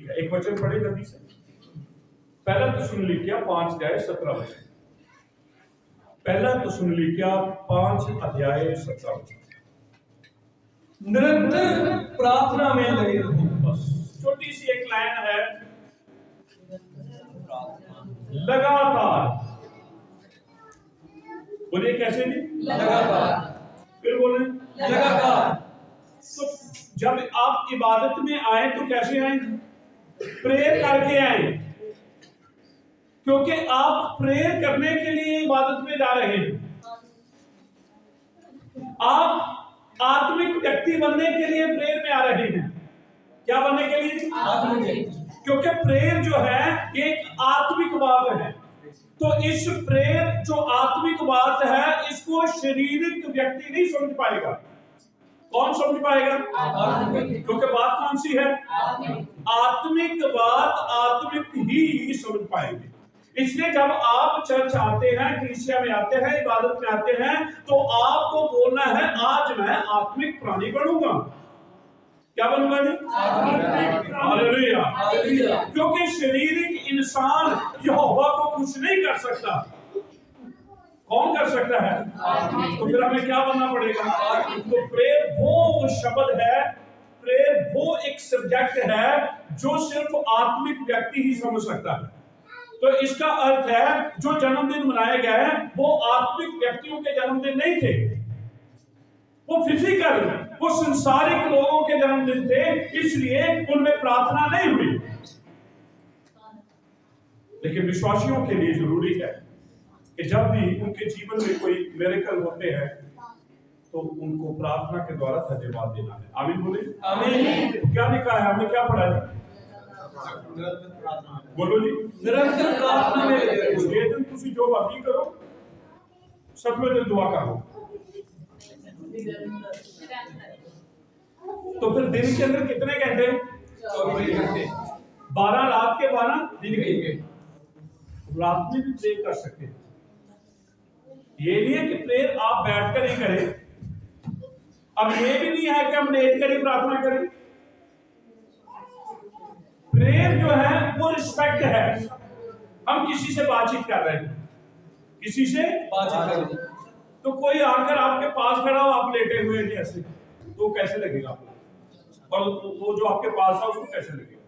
ठीक है, एक वचन पढ़े जल्दी से। पहला थिस्सलुनीकियों 5:17। पहला थिस्सलुनीकियों 5:17। निरंतर प्रार्थना में लगे रहो। बस छोटी सी एक लाइन है, लगातार। बोलिए कैसे भी? लगातार। फिर बोले लगातार। तो जब आप इबादत में आए तो कैसे आए? प्रेयर करके आए, क्योंकि आप प्रेयर करने के लिए इबादत में जा रहे हैं। आप आत्मिक व्यक्ति बनने के लिए प्रेयर में आ रहे हैं। क्या बनने के लिए? आत्मिक। क्योंकि प्रेयर जो है एक आत्मिक बात है। तो इस प्रेयर जो आत्मिक बात है, इसको शारीरिक व्यक्ति नहीं समझ पाएगा। कौन समझ पाएगा? क्योंकि बात कौन सी है? आत्मिक बात आत्मिक ही समझ पाएंगे। इसलिए जब आप चर्च आते हैं, कलीसिया में आते हैं, इबादत में आते हैं, तो आपको बोलना है आज मैं आत्मिक प्राणी बनूंगा। क्या बनूंगा जी? हालेलुया। क्योंकि शारीरिक इंसान यहोवा को कुछ नहीं कर सकता। कौन कर सकता है? तो फिर हमें क्या बनना पड़ेगा? तो प्रेयर वो शब्द है, प्रेयर वो एक सब्जेक्ट है जो सिर्फ आत्मिक व्यक्ति ही समझ सकता है। तो इसका अर्थ है जो जन्मदिन मनाया गया है वो आत्मिक व्यक्तियों के जन्मदिन नहीं थे, वो फिजिकल, वो संसारिक लोगों के जन्मदिन थे, इसलिए उनमें प्रार्थना नहीं हुई। लेकिन विश्वासियों के लिए जरूरी है कि जब भी उनके जीवन में कोई मिरेकल होते हैं तो उनको प्रार्थना के द्वारा धन्यवाद देना है। आमीन बोले। आमीन। क्या लिखा है? हमने क्या पढ़ा है? बोलो जी। निरंतर प्रार्थना में लगे रहो। ये दिन तुसी जो बाकी करो, सब में दुआ करो। तो फिर दिन के अंदर कितने घंटे? 24 घंटे। 12 रात के, 12 दिन के। रात में भी प्रे कर सकते हैं। ये नहीं है कि प्रेयर आप बैठकर ही करें। अब ये भी नहीं है कि हम लेट कर ही प्रार्थना करें। प्रेयर जो है वो रिस्पेक्ट है। हम किसी से बातचीत कर रहे हैं, किसी से बातचीत कर रहे हैं, तो कोई आकर आपके पास खड़ा हो, आप लेटे हुए हैं ऐसे, तो कैसे लगेगा आपको? और वो जो आपके पास है उसको कैसे लगेगा?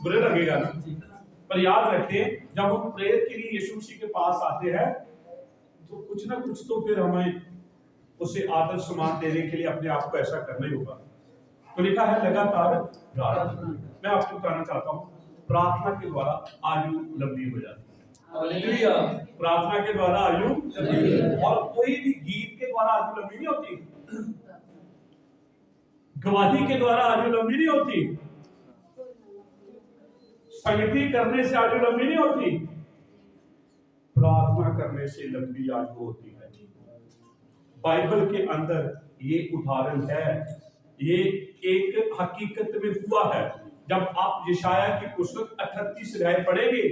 बुरे लगेगा ना। पर याद रखें, जब हम प्रेयर के लिए यीशु मसीह के पास आते हैं तो कुछ ना कुछ तो फिर हमें उसे आदर सम्मान देने के लिए अपने आप को ऐसा करना ही होगा। तो लिखा है लगातार प्रार्थना। मैं आपको बताना चाहता हूँ, प्रार्थना के द्वारा आयु लंबी हो जाती है। हालेलुया। प्रार्थना के द्वारा आयु लंबी, और कोई भी गीत के द्वारा आयु लंबी नहीं होती, गवाही के द्वारा आयु लंबी नहीं होती, संगति करने से आयु लंबी नहीं होती, प्रार्थना करने से लंबी आयु होती है। बाइबल के अंदर ये उदाहरण है, ये एक हकीकत में हुआ है। जब आप यशाया की पुस्तक 38 अध्याय पढ़ेंगे,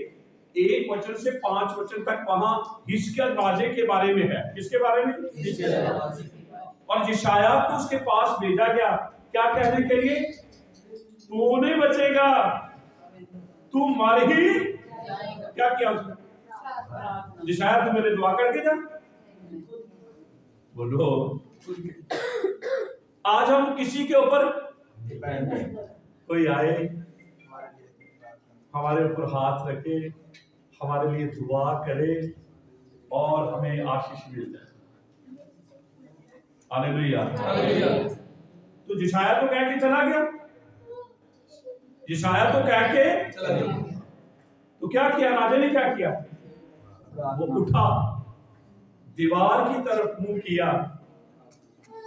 1 वचन से 5 वचन तक वहां हिजकिय्याह राजे के बारे में है। किसके बारे में? और यशाया को उसके पास भेजा गया, क्या कहने के लिए? तू नहीं बचेगा, तू मर ही। क्या किया उसने? यशाया तू मेरे दुआ करके जा। बोलो, आज हम किसी के ऊपर कोई आए, हमारे ऊपर हाथ रखे, हमारे लिए दुआ करे और हमें आशीष मिल जाए। हालेलुया। तो यशाया तो कह के चला गया, यशाया तो कह के चला गया। तो क्या किया राजा ने? क्या किया? वो उठा, दीवार की तरफ मुंह किया,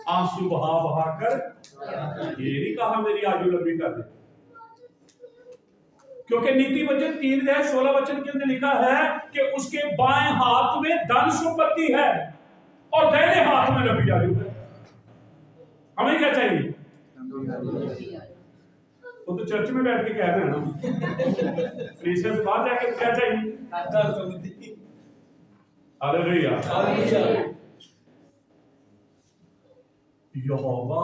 आंसू बहा बहा कर, ये नहीं कहा मेरी आयु लंबी कर दे। क्योंकि नीति वचन 3:16 वचन के अंदर लिखा है कि उसके बाएं हाथ में धन संपत्ति है और दाहिने हाथ में लंबी आयु है। हमें क्या चाहिए? वो तो चर्च में बैठ के कह रहे हैं ना, कलीसिया से बाहर जाके क्या चाहिए? हालेलुया। यहोवा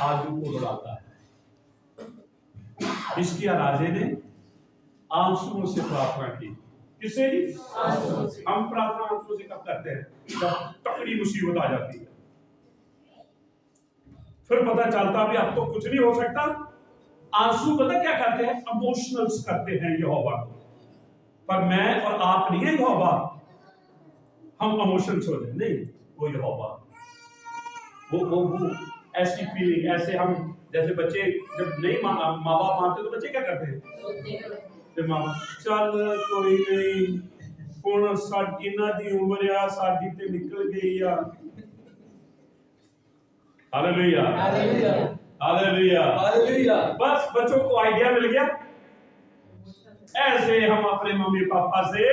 आयु को बढ़ाता है। हिजकिय्याह राजे ने आंसुओं से प्रार्थना की। किससे जी? हम प्रार्थना आंसुओं से कब करते हैं? जब तकड़ी मुसीबत आ जाती है। फिर पता चलता भी अब तो कुछ नहीं हो सकता। आंसू पता क्या करते हैं? इमोशनल्स करते हैं यहोवा को। पर मैं और आप नहीं है यहोवा, हम इमोशंस हो जाए नहीं, वो यहोवा वो ऐसी फीलिंग, ऐसे हम जैसे बच्चे जब नहीं माँ बाप मानते तो बच्चे क्या करते हैं? ते माँ चल कोई नहीं, ਹੁਣ ਸਾਡੀ ਇਹਨਾਂ ਦੀ ਉਮਰ ਆ, ਸਾਡੀ ਤੇ ਨਿਕਲ ਗਈ ਆ। Hallelujah hallelujah hallelujah hallelujah. बस बच्चों को आइडिया मिल गया। ऐसे हम अपने मम्मी पापा से,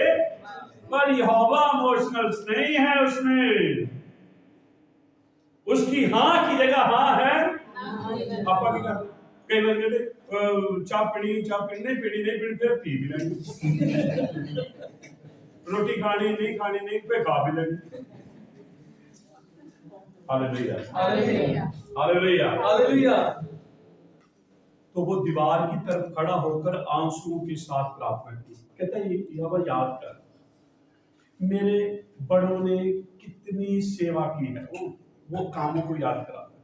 पर यहोवा इमोशनल्स नहीं है उसमें। उसकी हाँ की जगह हाँ है। पापा की करते कई बार कहते चाय पीनी नहीं पीनी फिर पी भी लेंगे। रोटी खानी नहीं फिर खा भी लेंगे। Hallelujah hallelujah hallelujah hallelujah. तो वो दीवार की तरफ खड़ा होकर आंसुओं के साथ प्रार्थना की। कहता है यहोवा याद कर, मेरे बड़ों ने कितनी सेवा की है। वो कामों को याद कराता है,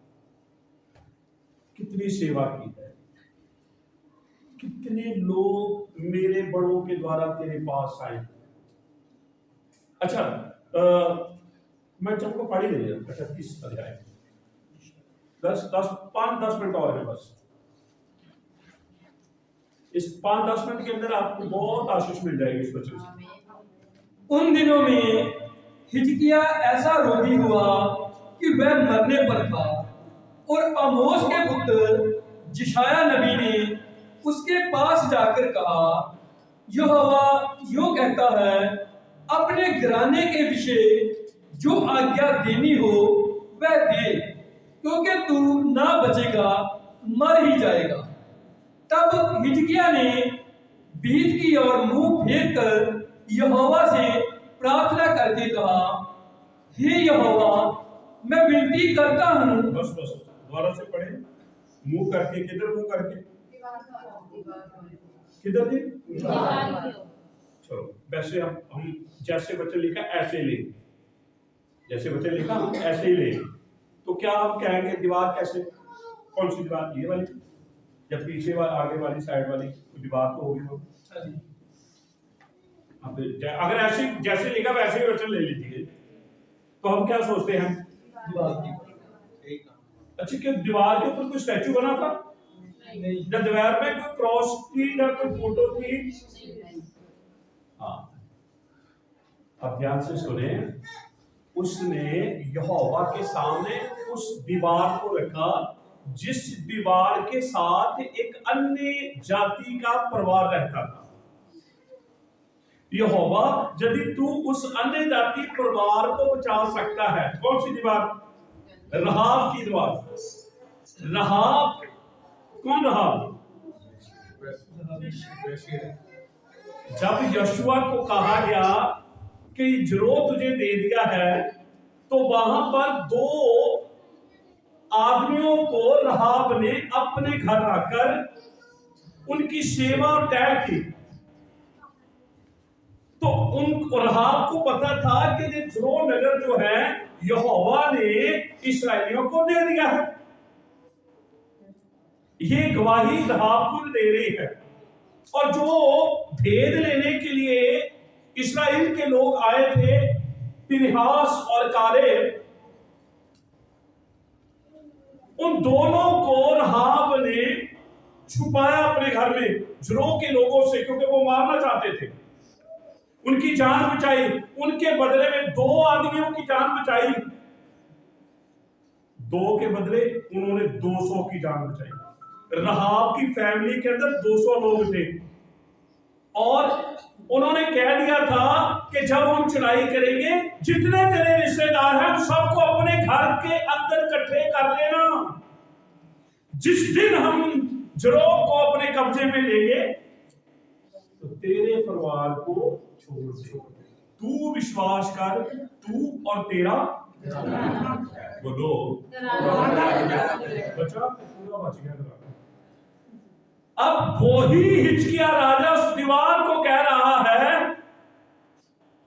कितनी सेवा की है, कितने लोग मेरे बड़ों के द्वारा तेरे पास आए। अच्छा मैं तुमको पढ़ ही नहीं, 38 अध्याय 5-10 मिनट और है बस। इस 5-10 मिनट के अंदर आपको बहुत आशीष मिल जाएगी इस वचन से। उन दिनों में हिजकिय्याह ऐसा रोगी हुआ कि वह मरने पर था, और आमोस के पुत्र जिशाया नबी ने उसके पास जाकर कहा, यहोवा यूं कहता है, अपने घराने के विषय जो आज्ञा देनी हो वह दे, क्योंकि तू ना बचेगा, मर ही जाएगा। तब हिजकिय्याह ने भीत की ओर मुंह फेर कर यहोवा से प्रार्थना करके कहा, हे यहोवा, मैं विनती करता हूँ। बस दोबारा से पढ़े। मुंह करके, किधर मुंह करके? किधर जी? चलो वैसे हम जैसे बच्चे लिखा ऐसे ले, जैसे बच्चे लिखा हम ऐसे ही ले। तो क्या हम कहेंगे दीवार कैसे? कौन सी दीवार? ये वाली, जब पीछे वाली, आगे वाली, साइड वाली दीवार तो होगी वो। अगर ऐसे जैसे लिखा वैसे ही वचन ले लीजिए तो हम क्या सोचते हैं? अच्छा, क्या दीवार के ऊपर कोई स्टैचू बना था? नहीं। दीवार में कोई क्रॉस थी या कोई फोटो थी? हाँ, अब ध्यान से सुने। उसने यहोवा के सामने उस दीवार को रखा जिस दीवार के साथ एक अन्य जाति का परिवार रहता था। यहोवा, यदि तू उस अन्य जाति परिवार को बचा सकता है, कौन सी दीवार? रहाब की दीवार। रहाब कौन? रहाब। जब यहोशुआ को कहा गया कि जो तुझे दे दिया है, तो वहां पर 2 आदमियों को रहाब ने अपने घर आकर उनकी सेवा और टहल की। तो उन रहाब को पता था कि ये जो नगर जो है यहोवा ने इस्राएलियों को दे दिया है। ये गवाही रहाब को दे रही है। और जो भेद लेने के लिए इस्राएल के लोग आए थे, फिनहास और कालेब, उन दोनों को रहाब ने छुपाया अपने घर में गिरोह के लोगों से, क्योंकि वो मारना चाहते थे। उनकी जान बचाई, उनके बदले में 2 आदमियों की जान बचाई। 2 के बदले उन्होंने 200 की जान बचाई। रहाब की फैमिली के अंदर 200 लोग थे और उन्होंने कह दिया था कि जब हम चढ़ाई करेंगे, जितने तेरे रिश्तेदार हैं सबको अपने घर के अंदर इकट्ठे कर लेना। जिस दिन हम गिरोह को अपने कब्जे में लेंगे तो तेरे परिवार को छोड़ दे। तू विश्वास कर, तू और तेरा बोलो बचा, पूरा बच गया। अब वही हिजकिय्याह राजा उस दीवार को कह रहा है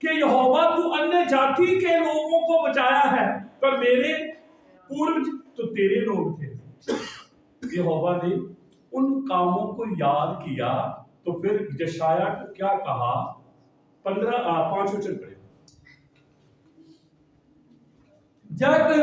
कि यहोवा तू अन्य जाति के लोगों को बचाया है, पर मेरे पूर्वज तो तेरे लोग थे। यहोवा ने उन कामों को याद किया तो फिर यशायाह को क्या कहा? 5 वचन पढ़े। जाकर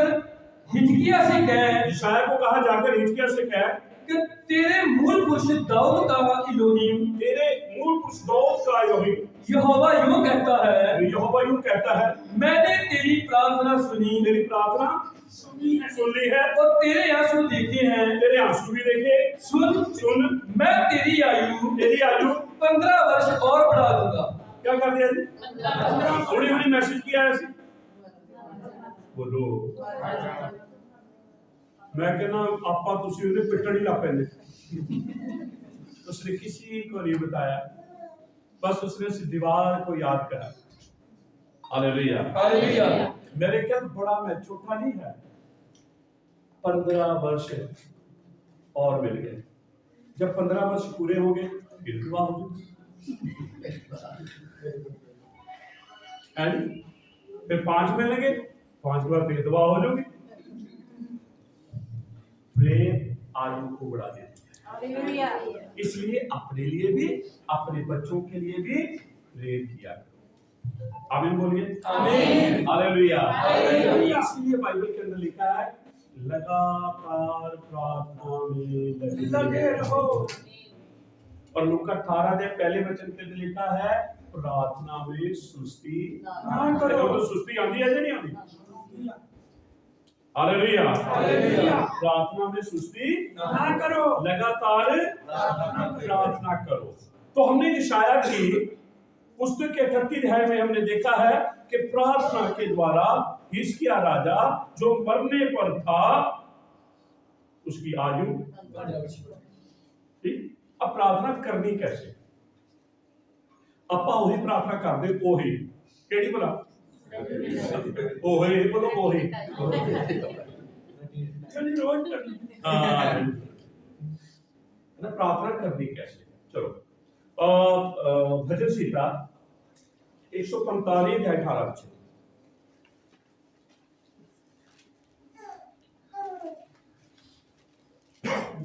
हिजकिय्याह से कह, यशायाह को कहा जाकर हिजकिय्याह से कह कि तेरे मूल पुरुष दाऊद का इलोहीम, तेरे मूल पुरुष दाऊद का इलोहीम यहोवा यूं कहता है, यहोवा यूं कहता है, मैंने तेरी प्रार्थना सुनी, तेरी प्रार्थना सुन ली है और तेरे आंसू देखे हैं। तेरे आंसू भी देखे। सुन मैं तेरी आयु 15 वर्ष और बढ़ा दूंगा। क्या कर दिया जी? थोड़ी थोड़ी मैसेज किया है ऐसे। बोलो, मैं कहना आपा तुसी उन्हें पिटन ही ला पैंदे। उसने किसी को नहीं बताया, बस उसने उस दीवार को याद करा। Hallelujah, hallelujah. मेरे ख्याल बड़ा मैं छोटा नहीं है, 15 वर्ष और मिल गए। जब 15 वर्ष पूरे हो गए फिर दुआ होगी, फिर 5 मिलेंगे, 5 बार फिर दुआ हो जाओगी। प्रेम आयु को बढ़ा देती है, इसलिए अपने लिए भी अपने बच्चों के लिए भी प्रेम किया। आमीन बोलिए, आमीन, हालेलुया। इसलिए बाइबल के अंदर लिखा है लगातार प्रार्थना में लगे रहो। और लूका 18 अध्याय पहले वचन के अंदर लिखा है प्रार्थना में सुस्ती ना करो। तो सुस्ती आती है या नहीं आती? Hallelujah, hallelujah. प्रार्थना में सुस्ती ना करो, लगातार प्रार्थना करो। तो हमने यशायाह की पुस्तक के 38 अध्याय में हमने देखा है कि प्रार्थना के द्वारा हिजकिय्याह राजा जो मरने पर था उसकी आयु ठीक। अब प्रार्थना करनी कैसे? अपा वही प्रार्थना कर दे, ओही केड़ी बोला, ओही बोलो, ओही रोज ना प्रार्थना करनी कैसे? चलो भजन संहिता 145 अध्याय 18 वचन।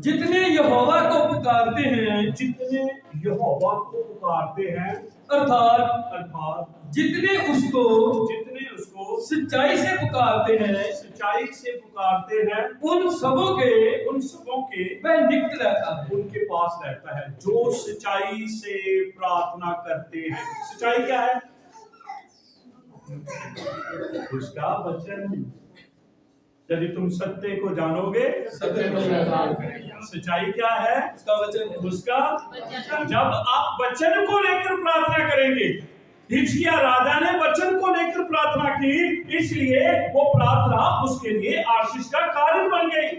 जितने यहोवा को पुकारते हैं, जितने यहोवा को पुकारते हैं, अर्थात जितने उसको सच्चाई से पुकारते हैं, उन सबों के वह निकट रहता है, उनके पास रहता है। जो सच्चाई से प्रार्थना करते हैं, सच्चाई क्या है? उसका वचन। यदि तुम सत्य को जानोगे, सच्चाई क्या है? उसका वचन, उसका। जब आप वचन को लेकर प्रार्थना करेंगे, हिजकिय्याह राजा ने वचन को लेकर प्रार्थना की, इसलिए वो प्रार्थना उसके लिए आशीष का कारण बन गई।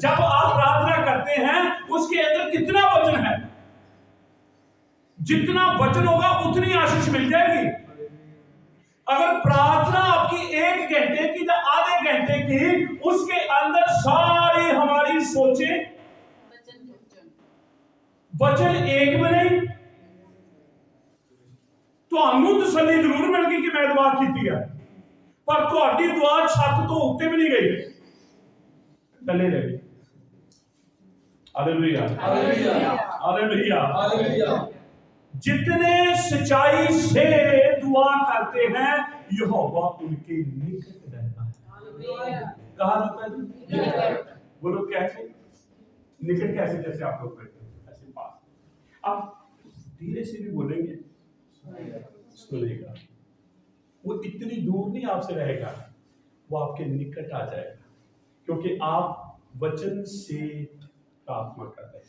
जब आप प्रार्थना करते हैं, उसके अंदर कितना वचन है, जितना वचन होगा उतनी आशीष मिल जाएगी। अगर प्रार्थना आपकी 1 घंटे की या आधे घंटे की, उसके अंदर सारी हमारी सोचें वचन एक में नहीं, ਤੁਹਾਨੂੰ तसल्ली जरूर मिल गई कि मैं दुआ की है, पर ਤੁਹਾਡੀ दुआ छत तो उत्ते भी नहीं गई, थले रह गई। Hallelujah, hallelujah, hallelujah, hallelujah. जितने सच्चाई से दुआ करते हैं, यहोवा उनके निकट रहता है। कहा रहता है? बोलो कैसे? निकट कैसे? जैसे आप लोग बैठे ऐसे पास। आप धीरे से भी बोलेंगे सुनेगा, वो इतनी दूर नहीं आपसे रहेगा, वो आपके निकट आ जाएगा, क्योंकि आप वचन से प्रार्थना कर रहे हैं।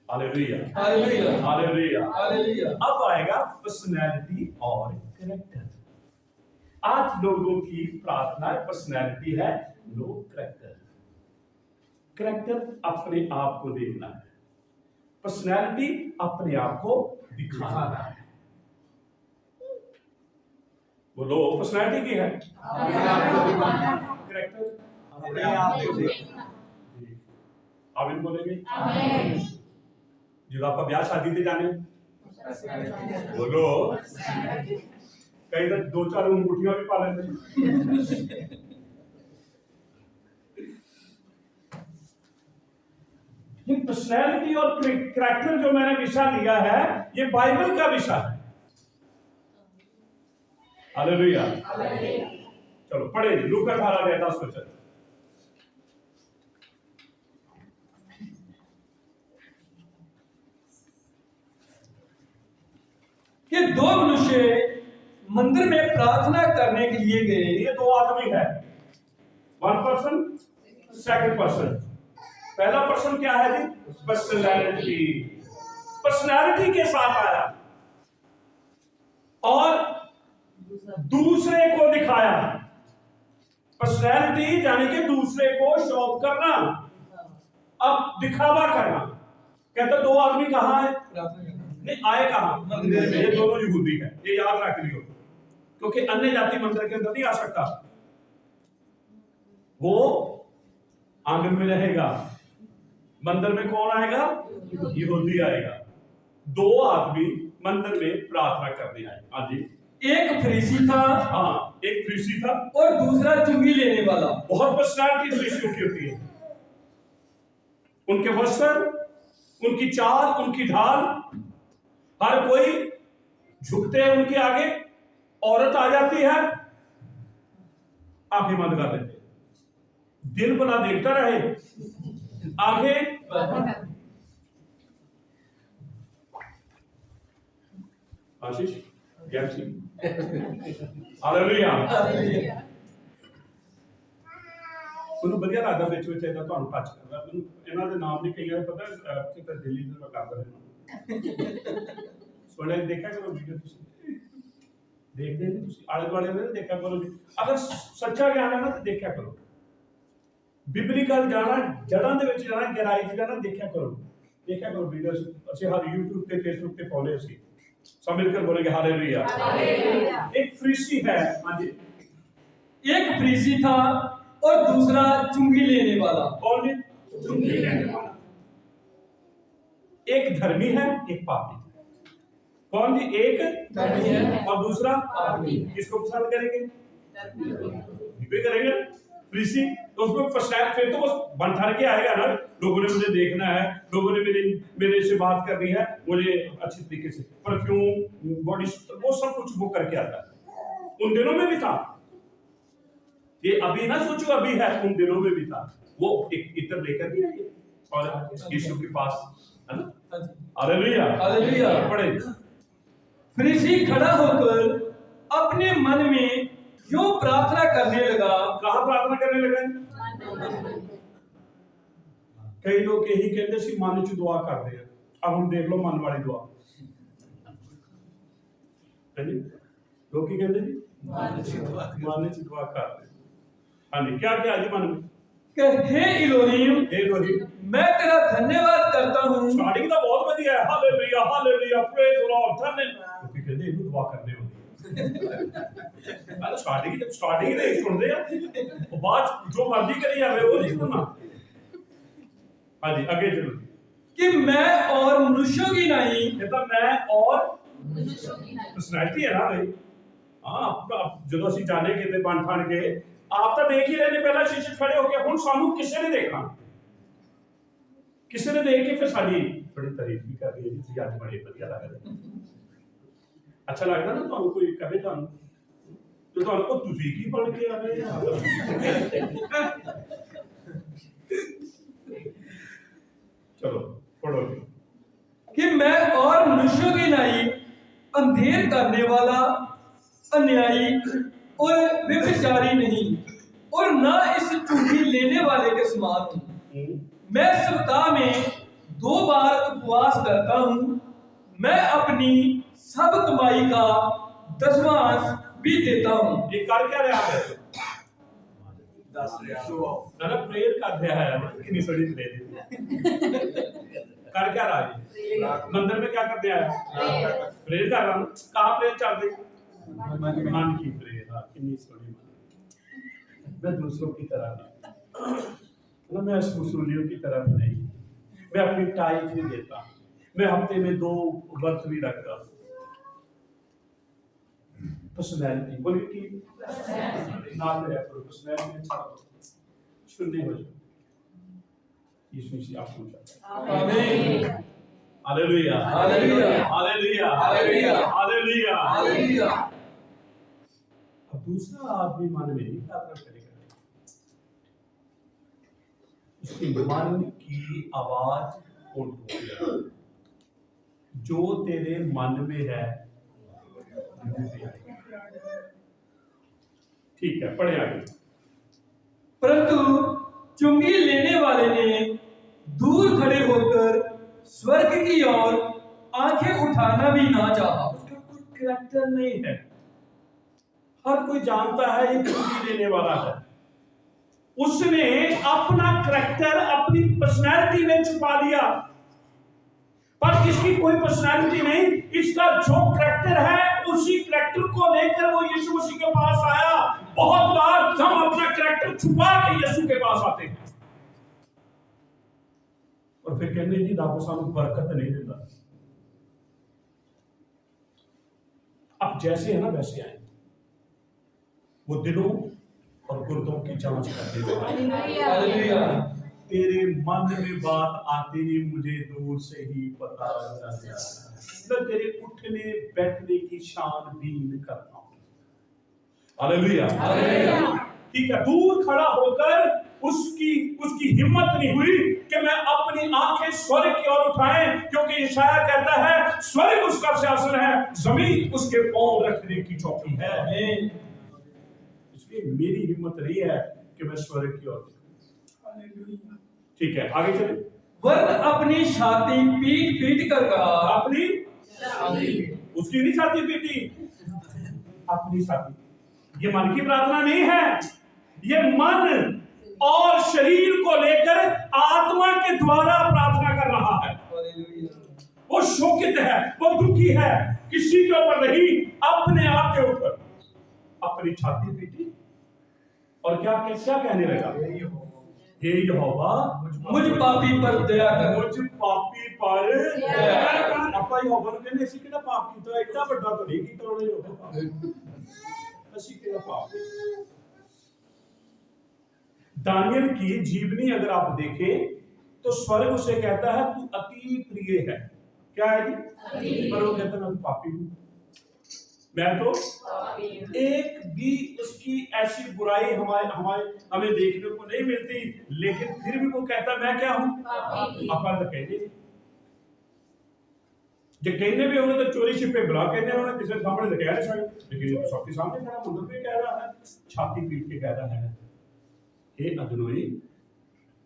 Hallelujah, hallelujah, hallelujah, hallelujah. अब आएगा पर्सनैलिटी और कैरेक्टर। आज लोगों की प्रार्थना पर्सनैलिटी है, लोग कैरेक्टर। कैरेक्टर अपने आप को देखना है, पर्सनैलिटी अपने आप को दिखाना है। बोलो, पर्सनैलिटी की है, कैरेक्टर अपने आप को देखना। आमीन बोलेंगे? जो आप ब्याह शादी ते जाने बोलो, कई तो 2-4 अंगूठियां भी पा लेते। ये पर्सनैलिटी और कैरेक्टर जो मैंने विषय लिया है, ये बाइबल का विषय है। हालेलुया। चलो पढ़े लूका 18:10। कि 2 मनुष्य मंदिर में प्रार्थना करने के लिए गए। ये 2 आदमी है, 1 पर्सन, 2nd पर्सन। पहला पर्सन क्या है जी? पर्सनैलिटी। पर्सनैलिटी के साथ आया और दूसरे को दिखाया। पर्सनैलिटी यानी कि दूसरे को शो ऑफ करना, अब दिखावा करना। कहते 2 आदमी कहां है? नहीं, आए कहां? ये दोनों यहूदी है, ये याद रख लियो, क्योंकि अन्य जाति मंदिर के अंदर नहीं आ सकता। वो आंगन में रहेगा, मंदिर में कौन आएगा? यहूदी आएगा। 2 आदमी मंदिर में प्रार्थना करने आए। हाँ जी। एक फरीसी था, हाँ, एक फरीसी था और दूसरा चुंगी लेने वाला। बहुत पर्सनैलिटी फरीसियों की होती है। उनके वस्त्र, उनकी चाल, उनकी ढाल, हर कोई झुकते हैं उनके आगे। औरत आ जाती है, आंखें बंद कर देते, दिल भला देखता रहे, आंखें। आशीष हालेलुया। ਮੈਨੂੰ ਵਧੀਆ ਲੱਗਦਾ ਵਿੱਚ ਵਿੱਚ ਇਹਦਾ ਤੁਹਾਨੂੰ ਟੱਚ ਕਰਦਾ। ਮੈਨੂੰ ਇਹਨਾਂ ਦੇ ਨਾਮ ਨਹੀਂ ਕਈਆਂ ਦਾ ਪਤਾ, ਕਿਤੇ ਦਿੱਲੀ ਦੇ ਕਰਦਾ ਰਹਿਣਾ। ਸੋਲੇ ਦੇਖਿਆ ਕਰੋ ਵੀਡੀਓ, ਤੁਸੀਂ ਦੇਖਦੇ ਨਹੀਂ, ਤੁਸੀਂ ਆਲੇ ਦੁਆਲੇ ਦੇ ਦੇਖਿਆ ਕਰੋ ਜੀ। ਅਗਰ ਸੱਚਾ ਗਿਆਨ ਹੈ ਨਾ ਤਾਂ ਦੇਖਿਆ ਕਰੋ, ਬਿਬਲੀਕਲ ਜਾਣਾ, ਜੜਾਂ ਦੇ ਵਿੱਚ ਜਾਣਾ, ਗਹਿਰਾਈ 'ਚ ਜਾਣਾ, ਦੇਖਿਆ ਕਰੋ ਵੀਡੀਓਜ਼। ਅਸੀਂ ਹਰ YouTube ਤੇ Facebook ਤੇ ਪਾਉਂਦੇ, ਅਸੀਂ सब मिलकर बोलेंगे हालेलुया। एक फरीसी है। हाँ जी। एक फरीसी था और दूसरा चुंगी लेने वाला। कौन है? चुंगी लेने वाला। एक धर्मी है, एक पापी। कौन जी? एक धर्मी है और दूसरा पापी। किसको पसंद करेंगे? भी करेंगे फरीसी। तो उसमें फसाद, फिर तो वो बन ठन के आएगा ना, लोगों ने मुझे देखना है, लोगों ने मेरे से बात करनी है, मुझे अच्छी तरीके से परफ्यूम, बॉडी, वो सब कुछ वो करके आता है। उन दिनों में भी था ये, अभी ना सोचो अभी है, उन दिनों में भी था। वो एक इत्र लेकर भी आई और यीशु के पास, है ना। Hallelujah hallelujah. पढ़े। फरीसी खड़ा होकर अपने मन में यूं प्रार्थना करने लगा। कहां प्रार्थना करने लगा? कई लोग यही कहते सी मन च दुआ करते हैं। अब हम देख लो मन वाली दुआ, है जी। लोग की कहते जी? मन च दुआ करते। हाँ जी। क्या क्या जी मन में? कि हे इलोहीम, मैं तेरा धन्यवाद करता हूं। स्टार्टिंग तो बहुत बढ़िया है, hallelujah hallelujah, praise the Lord, धन्यवाद। क्योंकि कहते इनको दुआ करने होती है। स्टार्टिंग नहीं सुनते हैं, बाद जो मर्जी करी जावे वो नहीं सुनना। हाँ जी, आगे चलो। कि मैं और मनुष्यों की नहीं। कहता मैं और पर्सनैलिटी है ना भाई। हाँ, जो ਅਸੀਂ जाने के बन ठन के आप तो देख ही रहे ने, पहला शीशे खड़े हो गए, हुण सानू किसी ने देखना, किसी ने देख के फिर साडी बड़ी तारीफ भी कर रही है जी, आज बड़े बढ़िया लग रहे। अच्छा लगता ना ਤੁਹਾਨੂੰ ਕੋਈ ਕਹੇ ਤੁਹਾਨੂੰ, तो ਤੁਹਾਨੂੰ ਕੋ ਤੁਸੀਂ ਕੀ ਬਣ ਕੇ ਆ ਰਹੇ ਆ। चलो पढ़ो। कि मैं और मनुष्यों की नहीं अंधेर करने वाला, अन्यायी और व्यभिचारी नहीं, और ना इस चुंगी लेने वाले के समान हूं। मैं सप्ताह में 2 बार उपवास करता हूं। मैं अपनी सब कमाई का 10वां भी देता हूं। ये कर क्या रहा है? ना प्रेयर कर रहा है, कितनी सड़ी ले दी। कर क्या रहा है? मंदिर में क्या करते आया? प्रेयर कर रहा हूं। कहां प्रेयर चल रही? मन की प्रेयर। कितनी सड़ी मन। मैं दूसरों की तरह नहीं, मैं वसूलियों की तरह नहीं, मैं अपनी टाइट नहीं देता, मैं हफ्ते में 2 वर्त भी रखता हूं। पर्सनैलिटी बोलिए कि नाम में रखो, पर्सनैलिटी शून्य हो जाए। यीशु मसीह आपको चाहता है। आमीन। Hallelujah hallelujah hallelujah hallelujah hallelujah. Hallelujah. अब दूसरा आदमी मन में नहीं प्रार्थना करेगा, उसके मन की आवाज उठेगा, जो तेरे मन में है। ठीक है, पढ़े आगे। परंतु चुंगी लेने वाले ने दूर खड़े होकर स्वर्ग की ओर आंखें उठाना भी ना चाहा। उसका कोई करैक्टर नहीं है। हर कोई जानता है ये चुंगी लेने वाला है। उसने अपना करैक्टर अपनी पर्सनैलिटी में छुपा लिया, पर इसकी कोई पर्सनैलिटी नहीं। इसका जो करैक्टर है उसी करैक्टर को लेकर वो यीशु मसीह के पास आया। बहुत बार हम अपना करैक्टर छुपा के यीशु के पास आते हैं और फिर कहते हैं जी रब सानू बरकत नहीं देता। अब जैसे है ना वैसे आए। वो दिलों और गुर्दों की जांच करते हैं। हालेलुया। तेरे मन में बात आती ही मुझे दूर से ही पता चल जाता। मैं तेरे उठने बैठने की छानबीन करता हूँ। Hallelujah hallelujah. ठीक है, दूर खड़ा होकर उसकी हिम्मत नहीं हुई कि मैं अपनी आंखें स्वर्ग की ओर उठाएं, क्योंकि यशायाह कहता है स्वर्ग उसका शासन है, जमीन उसके पांव रखने की चौकी है। इसलिए मेरी हिम्मत नहीं है कि मैं स्वर्ग की ओर। ठीक है, आगे चले। वरन अपनी छाती पीट पीट कर कहा। अपनी उसकी नहीं छाती पीटी, अपनी छाती। ये मन की प्रार्थना नहीं है, ये मन और शरीर को लेकर आत्मा के द्वारा प्रार्थना कर रहा है। वो शोकित है, वो दुखी है, किसी के ऊपर नहीं, अपने आप के ऊपर। अपनी छाती पीटी और क्या कहने लगा, हे यहोवा मुझ पापी पर दया कर। मुझ पापी पर दया कर। ਆਪਾਂ ਯਹੋਵਾ ਨੂੰ ਕਹਿੰਦੇ ਅਸੀਂ ਕਿਹੜਾ ਪਾਪ ਕੀਤਾ, ਇੱਡਾ ਵੱਡਾ ਤਾਂ ਨਹੀਂ ਕੀਤਾ ਉਹਨੇ ਯਹੋਵਾ। ਅਸੀਂ ਕਿਹੜਾ पाप ਕੀਤਾ। दानियल की जीवनी अगर आप देखें तो स्वर्ग उसे कहता है तू अति प्रिय है। क्या है जी? पर वो कहता है मैं तो पापी हूं, मैं तो एक भी उसकी ऐसी बुराई हमें देखने को नहीं मिलती, लेकिन फिर भी वो कहता मैं क्या हूं, अपा तो कहते जो कहने भी होंगे तो चोरी छिपे बुला कहने होंगे, किसी सामने तो कह नहीं सकते, लेकिन ये सबके सामने खड़ा मंदिर पे कह रहा है, छाती पीट के कह रहा है हे अदनोई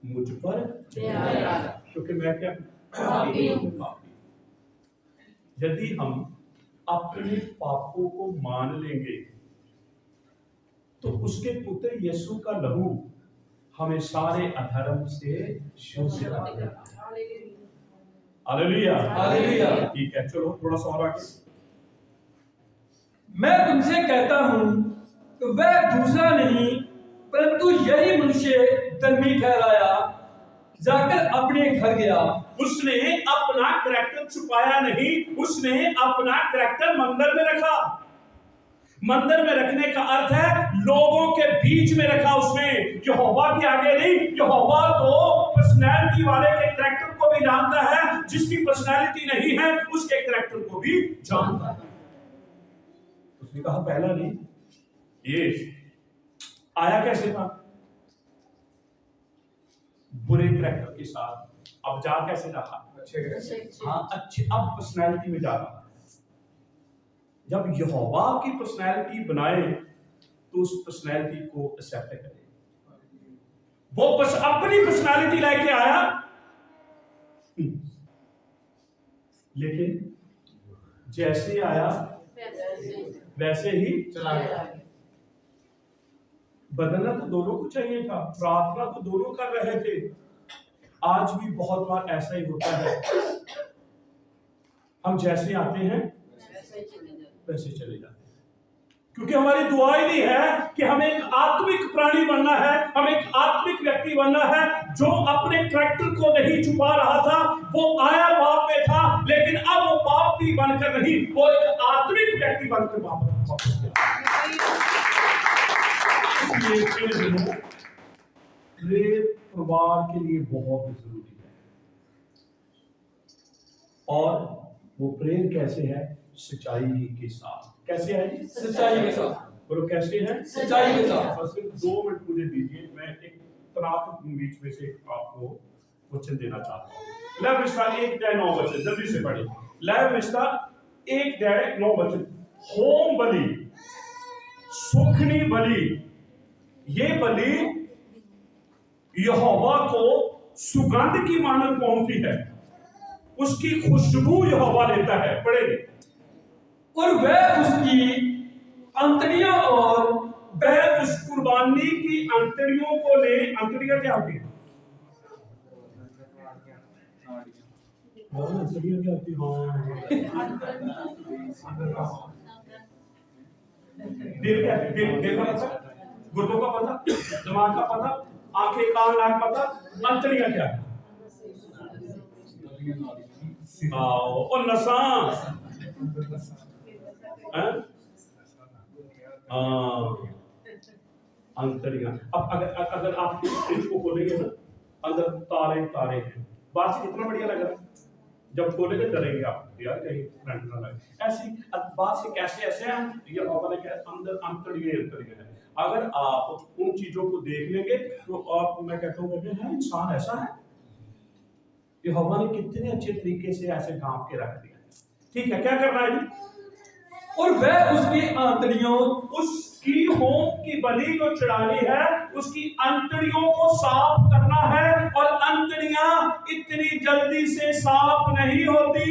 मुझ पर दया कर, क्योंकि मैं क्या पापी हूं। यदि हम अपने पापों को मान लेंगे तो उसके पुत्र यीशु का लहू हमें सारे अधर्म से शुद्ध कर देगा। Hallelujah hallelujah. ठीक है, चलो थोड़ा सा और आगे। मैं तुमसे कहता हूं कि वह दूसरा नहीं परंतु यही मनुष्य धर्मी ठहराया जाकर अपने घर गया। उसने अपना करैक्टर छुपाया नहीं, उसने अपना करैक्टर मंदिर में रखा। मंदिर में रखने का अर्थ है लोगों के बीच में रखा उसने, यहोवा के आगे नहीं। यहोवा तो पर्सनैलिटी वाले के करैक्टर को भी जानता है, जिसकी पर्सनैलिटी नहीं है उसके करैक्टर को भी जानता है। उसने कहा पहला नहीं, ये आया कैसे था, बुरे करैक्टर के साथ, अब जा कैसे रहा, हाँ अच्छे, अब पर्सनैलिटी में जा रहा है। जब यहोवा की पर्सनैलिटी बनाए तो उस पर्सनैलिटी को एक्सेप्ट करें। वो बस अपनी पर्सनैलिटी लेके आया, लेकिन जैसे आया वैसे ही चला गया। बदलना तो दोनों को चाहिए था, प्रार्थना तो दोनों कर रहे थे। आज भी बहुत बार ऐसा ही होता है, हम जैसे आते हैं वैसे चले जाते हैं, क्योंकि हमारी दुआ ही नहीं है कि हमें एक आत्मिक प्राणी बनना है, हमें एक आत्मिक व्यक्ति बनना है जो अपने करैक्टर को नहीं छुपा रहा था। वो आया पाप में था, बनकर नहीं, वो एक आत्मिक व्यक्ति बनकर वापस गया। इसलिए प्रेम परिवार के लिए बहुत जरूरी है। और वो प्रेम कैसे है? सच्चाई के साथ। कैसे है जी? सच्चाई के साथ। बोलो कैसे है? सच्चाई के साथ। बस सिर्फ 2 मिनट मुझे दीजिए, मैं एक तनाव के बीच में से आपको वचन देना चाहता हूँ। लव विस्तार 1:9 वचन जल्दी से पढ़े। लव विस्तार 1:9 वचन। होम बलि, सुखनी बलि, ये बलि यहोवा को सुगंध की मानक पहुंचती है, उसकी खुशबू यहोवा लेता है। पढ़ेंगे। और वह उसकी अंतड़ियों और वह उस कुर्बानी की अंतड़ियों को ले। अंतड़ियां क्या होती है? अंतड़ियां क्या होती है? दिल क्या है? दिल का पता, गुर्दों का पता, दिमाग का पता, आंखें कान नाक पता। अंतड़ियां क्या है? और नसा। अंतड़ियां। अब अगर आप इस फ्रिज को खोलेंगे ना, अंदर तारे तारे हैं। बात से कितना बढ़िया लग रहा है। जब खोलेंगे डरेंगे आप, यार कहीं करंट ना लगे। ऐसी बात से कैसे ऐसे हैं ये बाबा ने कहा, अंदर अंतड़ियां हैं। अगर आप उन चीजों को देख लेंगे तो आप, मैं कहता हूँ है इंसान ऐसा है। यहोवा ने कितने अच्छे तरीके से ऐसे ढांप के रख दिया। ठीक है, क्या करना है जी? और वह उसकी आंतड़ियों, उसकी होम की बलि जो चढ़ानी है, उसकी अंतड़ियों को साफ करना है। और अंतड़ियां इतनी जल्दी से साफ नहीं होती,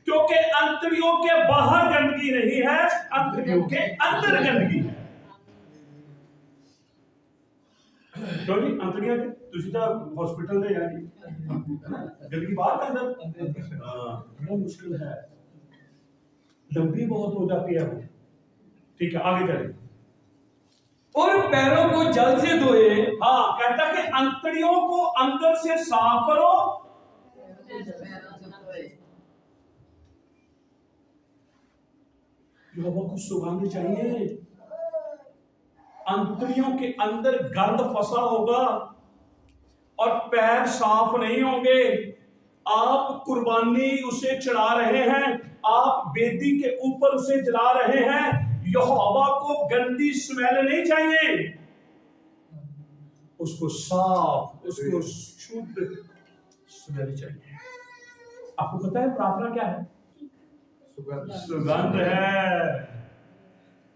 क्योंकि अंतड़ियों के बाहर गंदगी नहीं है, अंतड़ियों के अंदर गंदगी है। तो जी अंतड़ियां तुझे तो हॉस्पिटल में जाएगी, गंदगी बाहर अंदर बड़ा मुश्किल है, लंबी बहुत हो जाती है वो। ठीक है, आगे चले। और पैरों को जल से धोए। हाँ, कहता कि अंतड़ियों को अंदर से साफ करो। यहोवा को सुगंध चाहिए। अंतड़ियों के अंदर गर्द फंसा होगा और पैर साफ नहीं होंगे। आप कुर्बानी उसे चढ़ा रहे हैं, आप वेदी के ऊपर उसे जला रहे हैं। यहोवा को गंदी स्मेल नहीं चाहिए, उसको साफ, उसको शुद्ध स्मेल चाहिए। आपको पता है प्रार्थना क्या है? सुगंध है।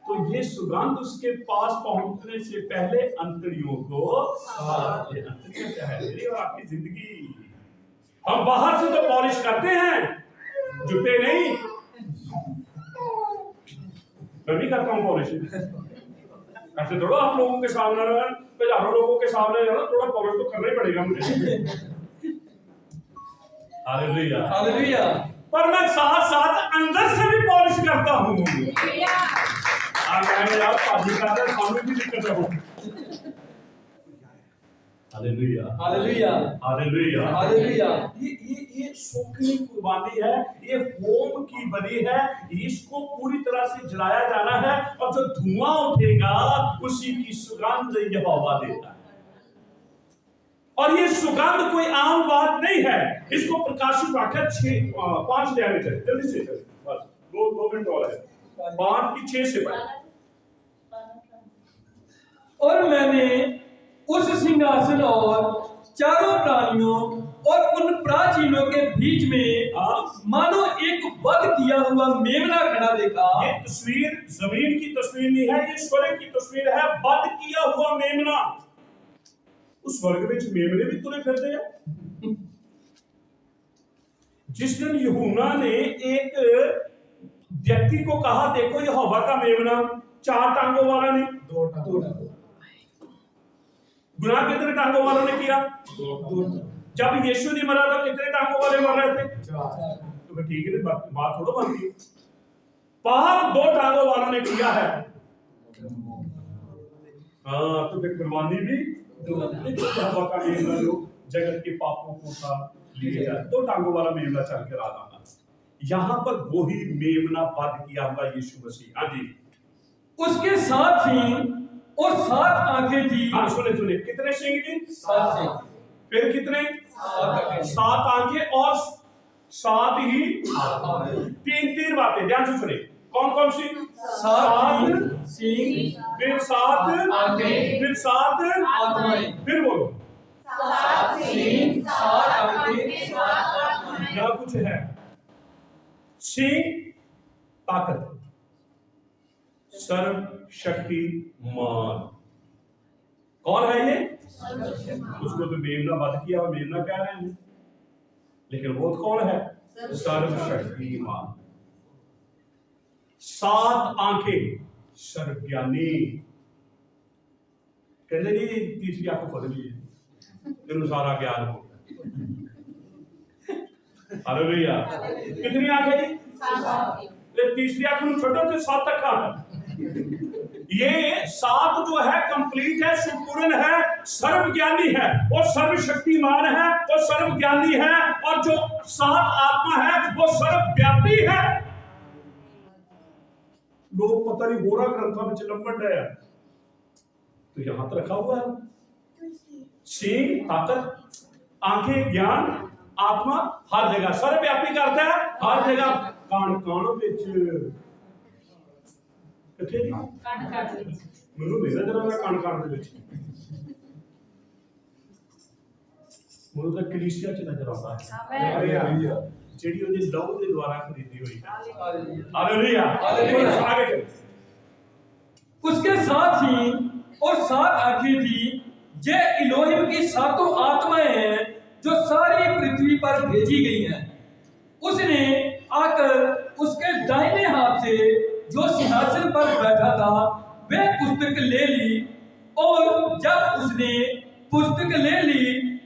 तो ये सुगंध उसके पास पहुंचने से पहले अंतड़ियों को साफ। अंतड़ियां क्या है? मेरी और आपकी जिंदगी। हम बाहर से तो पॉलिश करते हैं, जुटे नहीं। मैं भी करता हूँ पॉलिश, ऐसे थोड़ा आप लोगों के सामने, हजारों लोगों के सामने थोड़ा पॉलिश तो करना ही पड़ेगा मुझे। Hallelujah, hallelujah. पर मैं साथ साथ अंदर से भी पॉलिश करता हूँ। यार पाजी का सामने भी दिक्कत है। Hallelujah, hallelujah, hallelujah, hallelujah. ये सूखी कुर्बानी है, ये होम की बलि है। इसको पूरी तरह से जलाया जाना है, और जो धुआं उठेगा उसी की सुगंध यहोवा देता है। और ये सुगंध कोई आम बात नहीं है। इसको प्रकाशित वाक्य 5 अध्याय में जल्दी से चले, बस 2 मिनट और है। 5 की 6 से पढ़े। और मैंने उस सिंहासन और चारों प्राणियों और उन प्राचीनों के बीच में मानो एक वध किया हुआ मेमना खड़ा देखा। ये तस्वीर जमीन की तस्वीर नहीं है, ये स्वर्ग की तस्वीर है। वध किया हुआ मेमना। उस स्वर्ग में मेमने भी तुरे फिरते हैं। जिस दिन यूहन्ना ने एक व्यक्ति को कहा, देखो यहोवा का मेमना, 4 टांगों वाला नहीं, 2 टांगों। गुनाह कितने टांगों वालों ने किया? 2। जब यीशु नहीं मरा था कितने टांगों वाले मर रहे थे? 4। तो ठीक है, बात थोड़ा बनती है। पाप 2 टांगों वालों ने किया है। हाँ, तो फिर कुर्बानी भी 2 का मेमना जो जगत के पापों को उठा लिए जाए, 2 टांगों वाला मेमना चल के आ जाना। यहां पर वही मेमना वध किया हुआ यीशु मसीह। हाँ जी, उसके 7 सींग और 7 आंखें थी। हाँ सुने सुने, कितने सींग जी? 7 सींग, फिर कितने? 7 आंखें, 7 आंखें और 7 ही आंखें। तीन बातें ध्यान से सुने। कौन कौन सी? 7 सींग, फिर 7 आंखें, फिर 7 आत्माएं। फिर बोलो 7 सींग, 7 आंखें, 7 आत्माएं। यहां कुछ है। सिंह ताकत, सर्वशक्तिमान। कौन है ये? उसको तो मेमना वध किया और मेमना कह रहे हैं, लेकिन वो कौन है? सर्वशक्तिमान। 7 आंखें, सर्वज्ञानी। कहते जी तीसरी आंख खोल लीजिए, तेन सारा ज्ञान हो। हालेलुया। कितनी आंखें जी? 7। तीसरी आंख में छोड़ो तो 7 तक आ। ये 7 जो है कंप्लीट है, संपूर्ण है, सर्वज्ञानी है और सर्वशक्तिमान है और सर्वज्ञानी है, और जो 7 आत्मा है वो सर्वव्यापी है। लोग पता नहीं बोरा ग्रंथों में चिलम्बन है, तो यहां पर रखा हुआ है। सींग ताकत, आंखें ज्ञान, आत्मा हर जगह, सर्वव्यापी का अर्थ है हर जगह। कान कानों ਵਿੱਚ ਕਿੱਥੇ ਜੀ? ਮੈਨੂੰ ਨਹੀਂ ਨਜ਼ਰ ਆਉਂਦਾ ਕਾਨ ਦੇ ਵਿੱਚ। ਮੈਨੂੰ ਤਾਂ ਕਲੀਸਿਆ ਚ ਨਜ਼ਰ ਆਉਂਦਾ ਹੈ। ਹਾਲੇਲੂਇਆ। ਜਿਹੜੀ ਉਹਦੇ ਲਹੂ ਦੇ ਦੁਆਰਾ ਖਰੀਦੀ ਹੋਈ ਹੈ। हालेलुया। आगे चलो। उसके 7 सींग और 7 आंखें थी। ये इलोहिम की 7 आत्माएं हैं जो सारी पृथ्वी पर भेजी गई हैं। उसने आकर उसके दाहिने हाथ से जो सिंहासन पर बैठा था वह पुस्तक ले ली, और जब उसने पुस्तक ले ली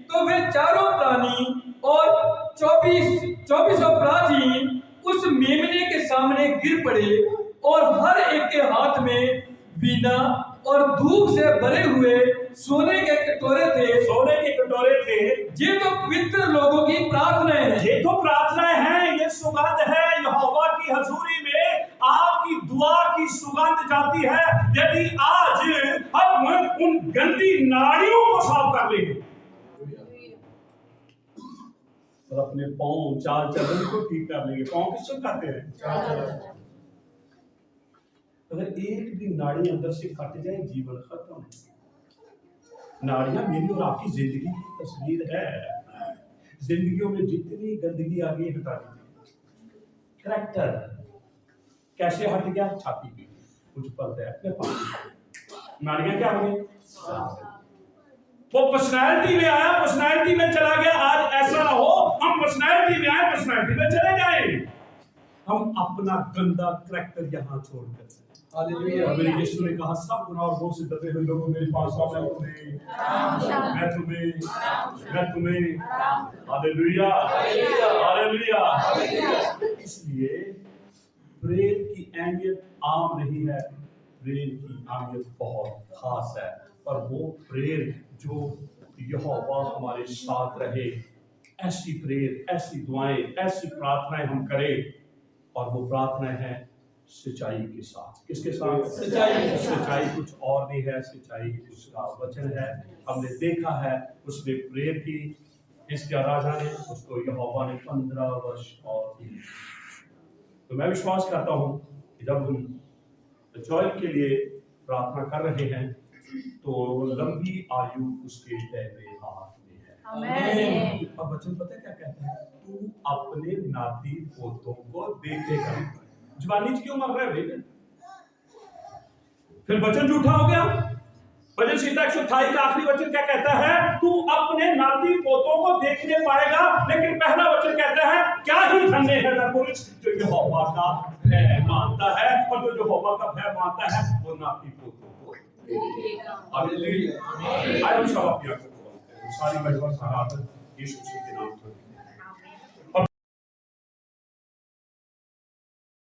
तो वे चारों प्राणी और 24 प्राचीन उस मेमने के सामने गिर पड़े, और हर एक के हाथ में वीणा और धूप से भरे हुए सोने के कटोरे थे। सोने के कटोरे थे। ये तो पवित्र लोगों की प्रार्थनाएं हैं। ये तो प्रार्थनाएं हैं, ये सुगंध है यहोवा की हजूरी में, आपकी दुआ की सुगंध जाती है। यदि आज हम उन गंदी नाड़ियों को साफ कर लेंगे और अपने पांव चाल चलन को ठीक कर लेंगे। पांव किसको कहते हैं? अगर एक भी नाड़ी अंदर से कट जाए जीवन खत्म। नाड़ियां मेरी और आपकी जिंदगी की तस्वीर है। जिंदगियों में जितनी गंदगी आ गई हटा दीजिए। करैक्टर कैसे हट गया? छाती पे कुछ पड़ता है अपने पास। नाड़ियां क्या हो गई? वो पर्सनैलिटी में आया, पर्सनैलिटी में चला गया। आज ऐसा ना हो हम पर्सनैलिटी में आए, पर्सनैलिटी में चले जाए। हम अपना गंदा करैक्टर यहाँ छोड़कर। हालेलुया। मेरे यीशु ने कहा सब गुनाह और भोग से दबे हुए लोगों मेरे पास आओ, मैं तुम्हें हालेलुया हालेलुया। इसलिए प्रेम की अहमियत आम नहीं है, प्रेम की अहमियत बहुत खास है। और वो प्रेम जो यहोवा हमारे साथ रहे, ऐसी प्रेम, ऐसी दुआएं, ऐसी प्रार्थनाएं हम करें। और वो प्रार्थनाएं हैं सच्चाई के साथ। किसके साथ? सच्चाई कुछ और नहीं है, सच्चाई उसका वचन है। हमने देखा है उसने प्रेयर की, इसके राजा ने उसको यहोवा ने 15 वर्ष और दिए। तो मैं विश्वास करता हूँ कि जब हम जॉय के लिए प्रार्थना कर रहे हैं तो लंबी आयु उसके दाहिने हाथ में है। अब वचन पता क्या कहता है? तू अपने नाती पोतों को देखेगा। जवानी च क्यों मर रहा है भाई? फिर वचन झूठा हो गया। भजन संहिता 128 का आखिरी वचन क्या कहता है? तू अपने नाती पोतों को देखने पाएगा। लेकिन पहला वचन कहता है क्या ही धन्य है वह पुरुष जो यहोवा का भय मानता है, और जो यहोवा का भय मानता है वो नाती पोतों को देखेगा। हालेलुया। आइए हम सब अपनी आंखों को बंद करें। सारी महिमा सारा आदर यीशु मसीह के नाम में।